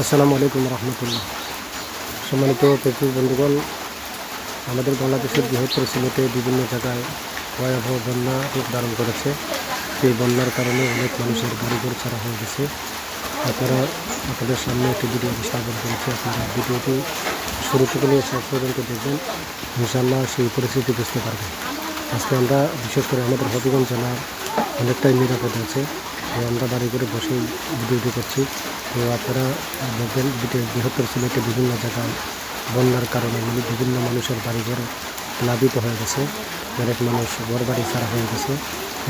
আসসালামু আলাইকুম রহমতুল্লাহ। সম্মানিত প্রেক্ষক বন্ধুগণ, আমাদের বাংলাদেশের বৃহত্তর সিলেটে বিভিন্ন জায়গায় ভয়াবহ বন্যা রূপ ধারণ করেছে। এই বন্যার কারণে অনেক মানুষের বাড়িঘর ছাড়া হয়ে গেছে। আপনারা আপনাদের সামনে একটি ভিডিও উপস্থাপন করেছে। আপনারা ভিডিওটি শুরু থেকে নিয়ে শেষ পর্যন্ত দেখবেন, ইনশাআল্লাহ সেই পরিস্থিতি বুঝতে পারবেন। আজকে আমরা বিশেষ করে আমাদের হবিগঞ্জ জেলার অনেকটাই নিরাপদ আছে। তো আমরা বাড়ি করে বসেই ভিডিওটি করছি। তো আপনারা দেখবেন বৃহত্তর সিলেটে বিভিন্ন জায়গায় বন্যার কারণে বিভিন্ন মানুষের বাড়িঘর প্লাবিত হয়ে গেছে। অনেক মানুষ ঘর বাড়ি ছাড়া হয়ে গেছে,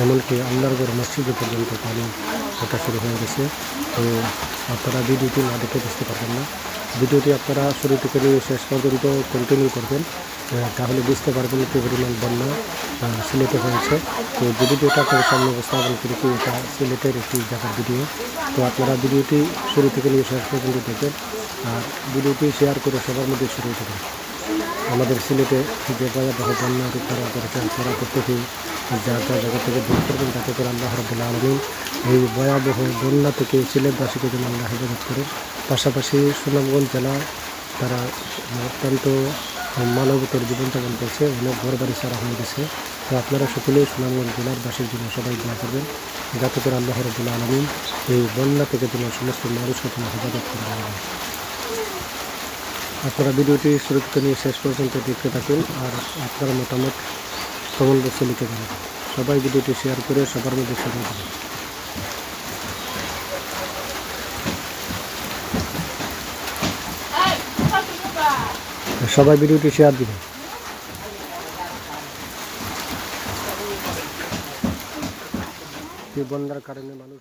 এমনকি আল্লাহর ঘর মসজিদে পর্যন্ত পানি ওঠা শুরু হয়ে গেছে। তো আপনারা ভিডিওটি না দেখে বুঝতে পারবেন না। ভিডিওটি আপনারা শুরু থেকে নিয়ে শেষ পর্যন্ত কন্টিনিউ করবেন, তাহলে বুঝতে পারবেন কি পরিমাণ বন্যা সিলেটে হয়েছে। তো যে ভিডিওটা আপনাদের সামনে উপস্থাপন করেছি, এটা সিলেটের একটি জায়গার ভিডিও। তো আপনারা ভিডিওটি শুরু থেকে নিয়ে শেষ পর্যন্ত দেখবেন, আর ভিডিওটি শেয়ার করে সবার মধ্যে ছড়িয়ে দেবেন। আমাদের সিলেটে যে ভয়াবহ বন্যা রূপ ধারণ করেছে, আপনারা প্রত্যেকেই যা জায়গা থেকে দূর করবেন, যাতে করে আল্লাহ রাব্বুল আলামিন এই ভয়াবহ বন্যা থেকে সিলেটবাসীকে যেন আল্লাহ হেফাজত করে। পাশাপাশি সুনামগঞ্জ জেলা তারা অত্যন্ত মানবতার জীবনযাপন করছে, অনেক ঘর বাড়ি ছাড়া হয়ে গেছে। তো আপনারা সকলেই সুনামগঞ্জ জেলার বাসীর জন্য সবাই দোয়া করবেন, যাতে করে আল্লাহ রাব্বুল আলামিন এই বন্যা থেকে যেন সমস্ত মানুষকে যেন হেফাজত করে দেওয়া। আপনারা ভিডিওটি শুরু থেকে নিয়ে শেষ পর্যন্ত দেখতে থাকুন, আর আপনার মতামত কমেন্ট বক্সে লিখে দেবেন। সবাই ভিডিওটি শেয়ার করে সবার মধ্যে ছড়িয়ে দেবেন। সবাই ভিডিওটি শেয়ার দিবেন। এই বন্যার কারণে মানুষ